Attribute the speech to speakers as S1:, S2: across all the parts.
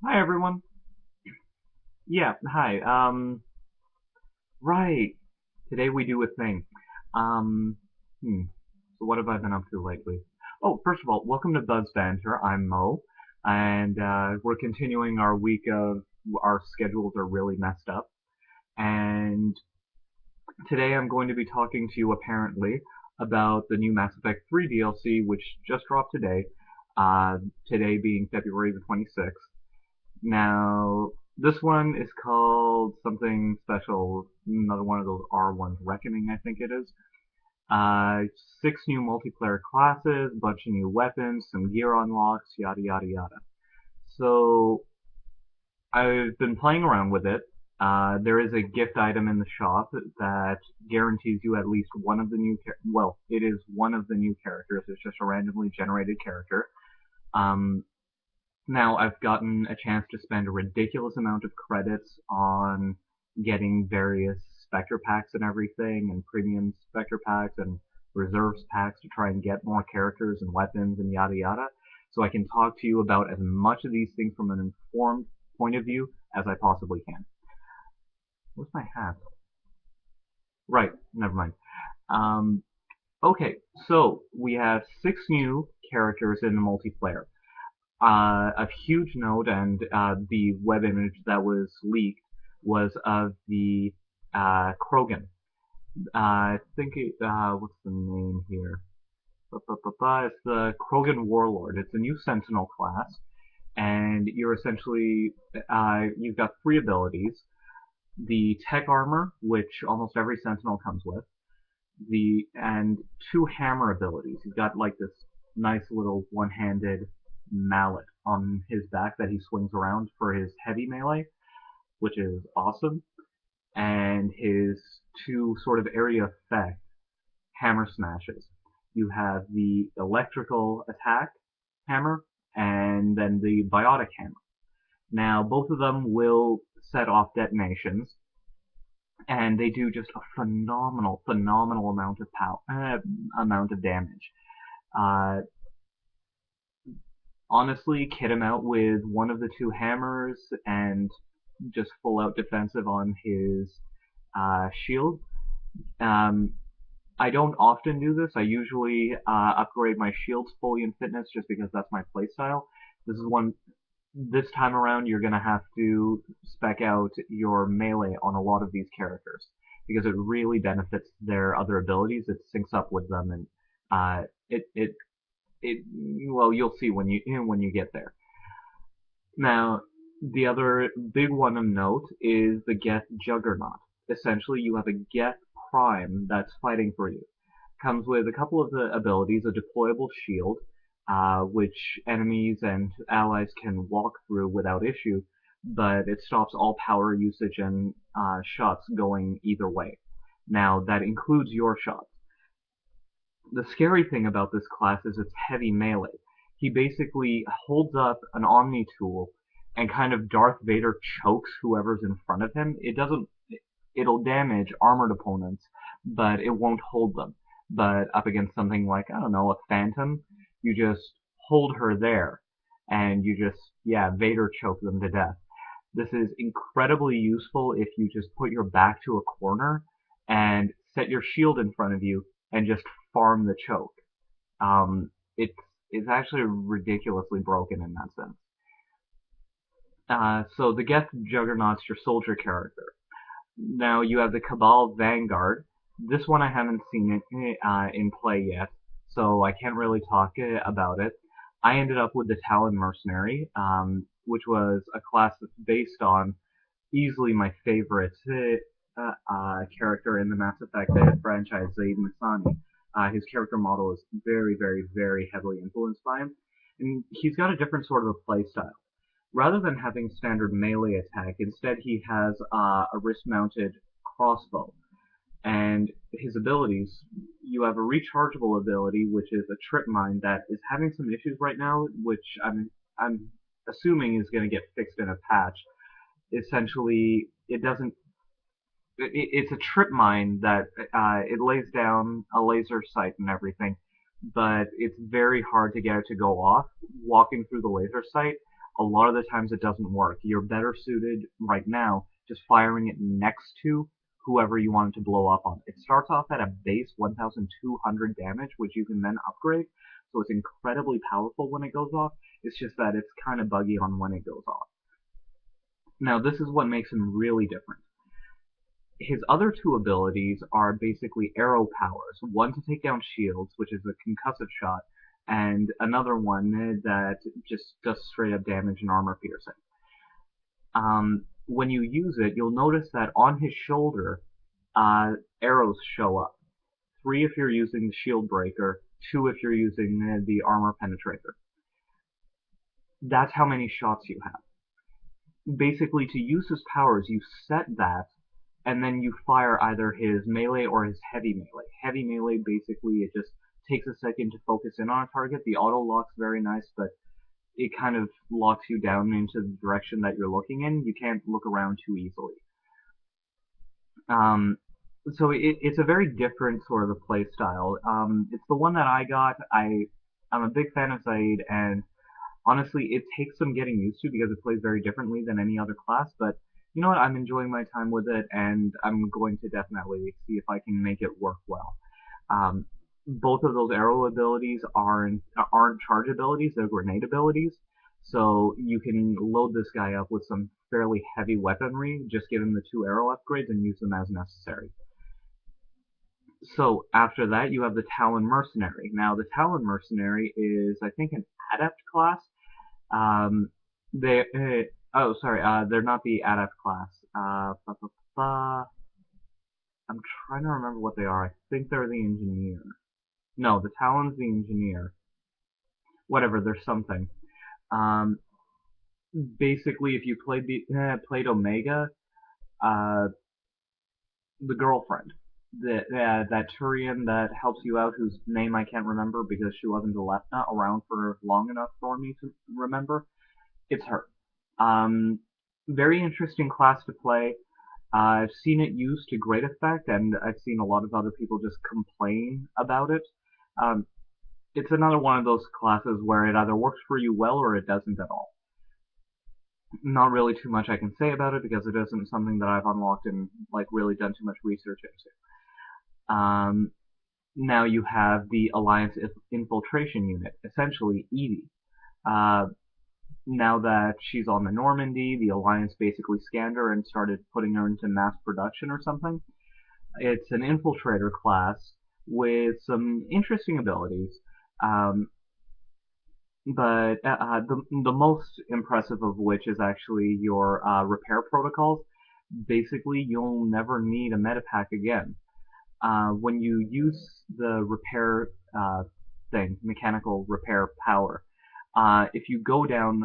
S1: Hi everyone. Yeah, hi. Right. Today we do a thing. Um, hmm. So what have I been up to lately? Oh, first of all, welcome to BUZ Banter. I'm Mo, and we're continuing our week of our schedules are really messed up. And today I'm going to be talking to you apparently about the new Mass Effect 3 DLC, which just dropped today. Uh, Today being February the 26th. Now, this one is called something special, another one of those R1's Reckoning, I think it is. Uh, 6 new multiplayer classes, bunch of new weapons, some gear unlocks, yada yada yada. So, I've been playing around with it. There is a gift item in the shop that guarantees you at least one of the new, well, it is one of the new characters. It's just a randomly generated character. Um, Now I've gotten a chance to spend a ridiculous amount of credits on getting various Spectre packs and everything, and premium Spectre packs and reserves packs to try and get more characters and weapons and yada yada. So I can talk to you about as much of these things from an informed point of view as I possibly can. Where's my hat? Right, never mind. Um, okay, so we have 6 new characters in the multiplayer. Of huge note, and the web image that was leaked was of the Krogan. I think what's the name here? It's the Krogan Warlord. It's a new Sentinel class, and you're essentially you've got 3 abilities: the tech armor, which almost every Sentinel comes with, and 2 hammer abilities. He's got like this nice little one-handed mallet on his back that he swings around for his heavy melee, which is awesome. And his 2 sort of area effect hammer smashes. You have the electrical attack hammer and then the biotic hammer. Now, both of them will set off detonations, and they do just a phenomenal amount of amount of damage. Uh, Honestly, kit him out with one of the 2 hammers and just full out defensive on his shield. Um, I don't often do this. I usually upgrade my shields fully in fitness just because that's my playstyle. This is one. This time around, you're gonna have to spec out your melee on a lot of these characters because it really benefits their other abilities. It syncs up with them, and it well, you'll see when you get there. Now, the other big one of note is the Geth Juggernaut. Essentially, you have a Geth Prime that's fighting for you. Comes with a couple of the abilities: a deployable shield, which enemies and allies can walk through without issue, but it stops all power usage and shots going either way. Now, that includes your shots. The scary thing about this class is its heavy melee. He basically holds up an Omni tool and kind of Darth Vader chokes whoever's in front of him. It'll damage armored opponents, but it won't hold them. But up against something like, I don't know, a Phantom, you just hold her there and you just, yeah, Vader choke them to death. This is incredibly useful if you just put your back to a corner and set your shield in front of you and just farm the choke. It's actually ridiculously broken in that sense. So the Geth Juggernaut's your soldier character. Now you have the Cabal Vanguard. This one I haven't seen it in play yet, so I can't really talk about it. I ended up with the Talon Mercenary, which was a class that's based on easily my favorite character in the Mass Effect franchise, Zaid Masani. His character model is very heavily influenced by him, and he's got a different sort of a play style. Rather than having standard melee attack, instead he has a wrist-mounted crossbow. And his abilities, you have a rechargeable ability, which is a trip mine that is having some issues right now, which I'm assuming is going to get fixed in a patch. Essentially, it doesn't. It's a trip mine that it lays down a laser sight and everything, but it's very hard to get it to go off walking through the laser sight. a lot of the times it doesn't work. You're better suited right now just firing it next to whoever you want it to blow up on. It starts off at a base 1,200 damage, which you can then upgrade, so it's incredibly powerful when it goes off. It's just that it's kind of buggy on when it goes off. Now, this is what makes him really different. His other two abilities are basically arrow powers. One to take down shields, which is a concussive shot, and another one that just does straight up damage and armor piercing. When you use it, you'll notice that on his shoulder, arrows show up. 3 if you're using the shield breaker, 2 if you're using the armor penetrator. That's how many shots you have. Basically, to use his powers, you set that, and then you fire either his melee or his heavy melee. Heavy melee, basically, it just takes a second to focus in on a target. The auto lock's very nice, but it kind of locks you down into the direction that you're looking in. You can't look around too easily. So it's a very different sort of a play style. It's the one that I got. I'm a big fan of Zaid, and honestly, it takes some getting used to because it plays very differently than any other class, but you know what? I'm enjoying my time with it, and I'm going to definitely see if I can make it work well. Um, both of those arrow abilities aren't charge abilities, they're grenade abilities, so you can load this guy up with some fairly heavy weaponry, just give him the 2 arrow upgrades and use them as necessary. So after that, you have the Talon Mercenary. Now, the Talon Mercenary is, I think, an adept class. They, oh, sorry, they're not the adept class. I'm trying to remember what they are. I think they're the engineer. No, the Talon's the engineer. Whatever, there's something. Um, basically, if you played Omega, the girlfriend, that Turian that helps you out, whose name I can't remember because she wasn't around for long enough for me to remember. It's her. Very interesting class to play. I've seen it used to great effect, and I've seen a lot of other people just complain about it. Um, it's another one of those classes where it either works for you well or it doesn't at all. Not really too much I can say about it because it isn't something that I've unlocked and like really done too much research into. Now you have the Alliance Infiltration Unit, essentially Edie. Now that she's on the Normandy, the Alliance basically scanned her and started putting her into mass production or something. It's an infiltrator class with some interesting abilities. But the most impressive of which is actually your repair protocols. Basically, you'll never need a metapack again. When you use the repair thing, mechanical repair power, if you go down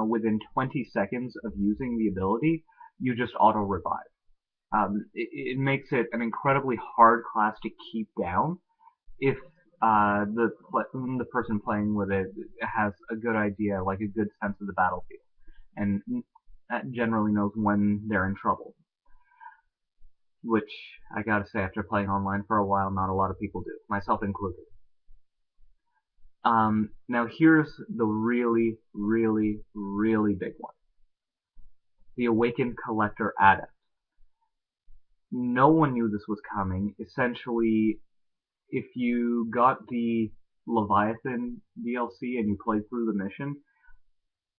S1: within 20 seconds of using the ability, you just auto-revive. It makes it an incredibly hard class to keep down if the person playing with it has a good idea, like a good sense of the battlefield, and generally knows when they're in trouble. Which, I gotta say, after playing online for a while, not a lot of people do, myself included. Now here's the really, really, really big one. The Awakened Collector Adept. No one knew this was coming. Essentially, if you got the Leviathan DLC and you played through the mission,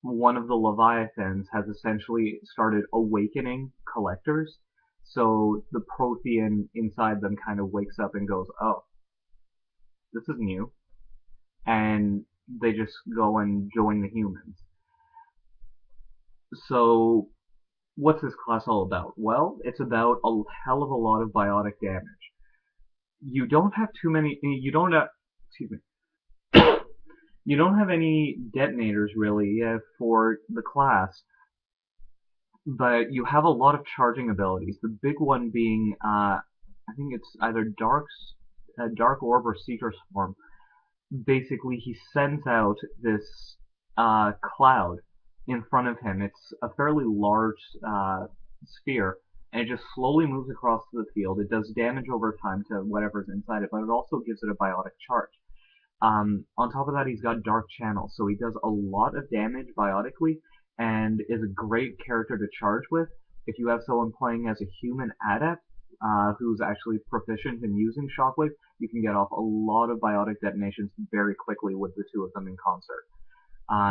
S1: one of the Leviathans has essentially started awakening collectors. So the Prothean inside them kind of wakes up and goes, oh, this is new. And they just go and join the humans. So what's this class all about? Well, it's about a hell of a lot of biotic damage. You don't have too many, you don't have, excuse me, you don't have any detonators really for the class, but you have a lot of charging abilities. The big one being, I think it's either Dark Orb or Seeker Swarm. Basically, he sends out this cloud in front of him. It's a fairly large sphere, and it just slowly moves across the field. It does damage over time to whatever's inside it, but it also gives it a biotic charge. On top of that, he's got Dark Channel, so he does a lot of damage biotically, and is a great character to charge with. If you have someone playing as a human adept, who's actually proficient in using Shockwave, you can get off a lot of biotic detonations very quickly with the two of them in concert.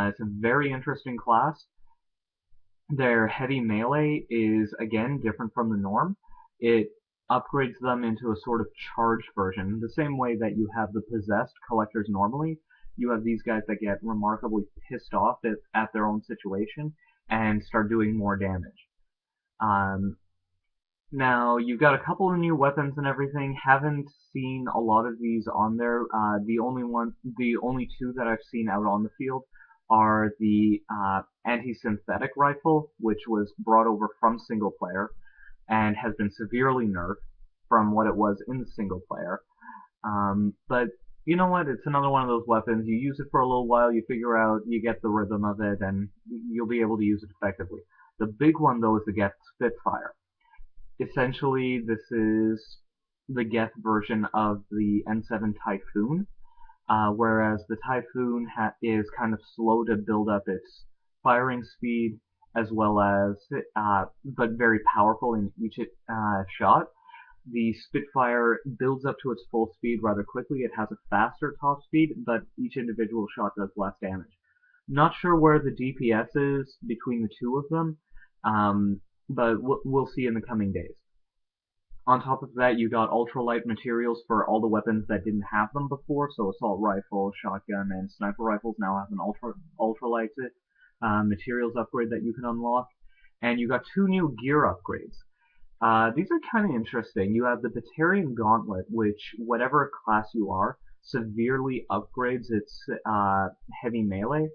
S1: It's a very interesting class. Their heavy melee is, again, different from the norm. It upgrades them into a sort of charged version. The same way that you have the possessed collectors normally, you have these guys that get remarkably pissed off at their own situation and start doing more damage. Um, Now, you've got a couple of new weapons and everything. Haven't seen a lot of these on there. The only two that I've seen out on the field are the anti-synthetic rifle, which was brought over from single player and has been severely nerfed from what it was in the single player. But you know what? It's another one of those weapons. You use it for a little while, you figure out, you get the rhythm of it, and you'll be able to use it effectively. The big one, though, is the Geth Spitfire. Essentially, this is the Geth version of the N7 Typhoon, whereas the Typhoon is kind of slow to build up its firing speed, as well as, but very powerful in each shot. The Spitfire builds up to its full speed rather quickly. It has a faster top speed, but each individual shot does less damage. Not sure where the DPS is between the two of them, but we'll see in the coming days. On top of that, you got ultralight materials for all the weapons that didn't have them before. So assault rifle, shotgun, and sniper rifles now have an ultralight materials upgrade that you can unlock. And you got two new gear upgrades. These are kind of interesting. You have the Batarian Gauntlet, which, whatever class you are, severely upgrades its heavy melee.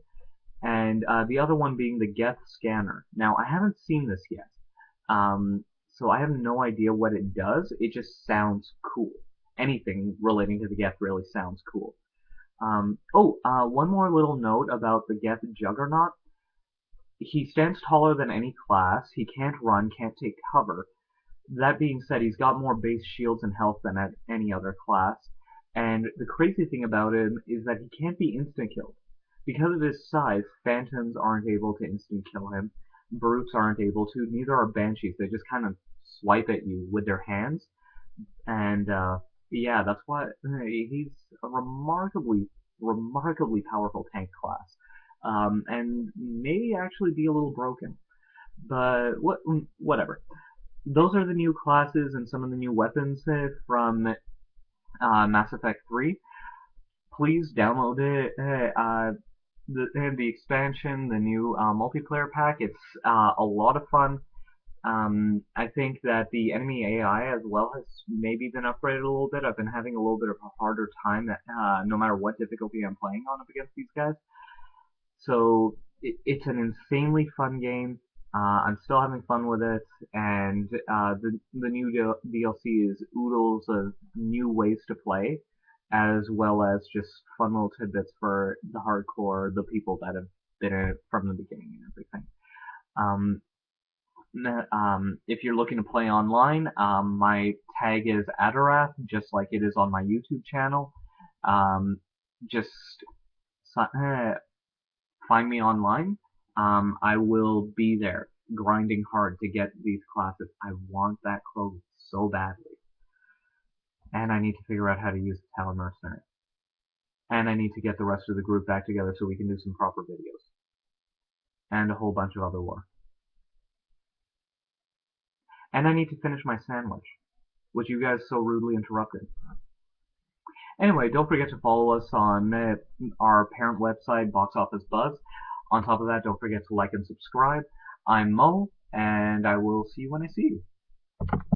S1: And the other one being the Geth Scanner. Now, I haven't seen this yet. So I have no idea what it does. It just sounds cool. Anything relating to the Geth really sounds cool. One more little note about the Geth Juggernaut. He stands taller than any class. He can't run, can't take cover. That being said, he's got more base shields and health than at any other class. And the crazy thing about him is that he can't be instant killed. Because of his size, phantoms aren't able to instant kill him. Brutes aren't able to. Neither are banshees. They just kind of swipe at you with their hands. And yeah, that's why he's a remarkably powerful tank class. And may actually be a little broken. But whatever. Those are the new classes and some of the new weapons from Mass Effect 3. Please download it. The expansion, the new multiplayer pack. It's a lot of fun. I think that the enemy AI as well has maybe been upgraded a little bit. I've been having a little bit of a harder time no matter what difficulty I'm playing on up against these guys. So it's an insanely fun game. I'm still having fun with it, and the new DLC is oodles of new ways to play, as well as just fun little tidbits for the hardcore, the people that have been in it from the beginning and everything. If you're looking to play online, my tag is Adarath, just like it is on my YouTube channel. Just find me online. I will be there, grinding hard to get these classes. I want that clothes so badly. And I need to figure out how to use the Talon Mercenary. And I need to get the rest of the group back together so we can do some proper videos. And a whole bunch of other work. And I need to finish my sandwich, which you guys so rudely interrupted. Anyway, don't forget to follow us on our parent website, Box Office Buzz. On top of that, don't forget to like and subscribe. I'm Mo, and I will see you when I see you.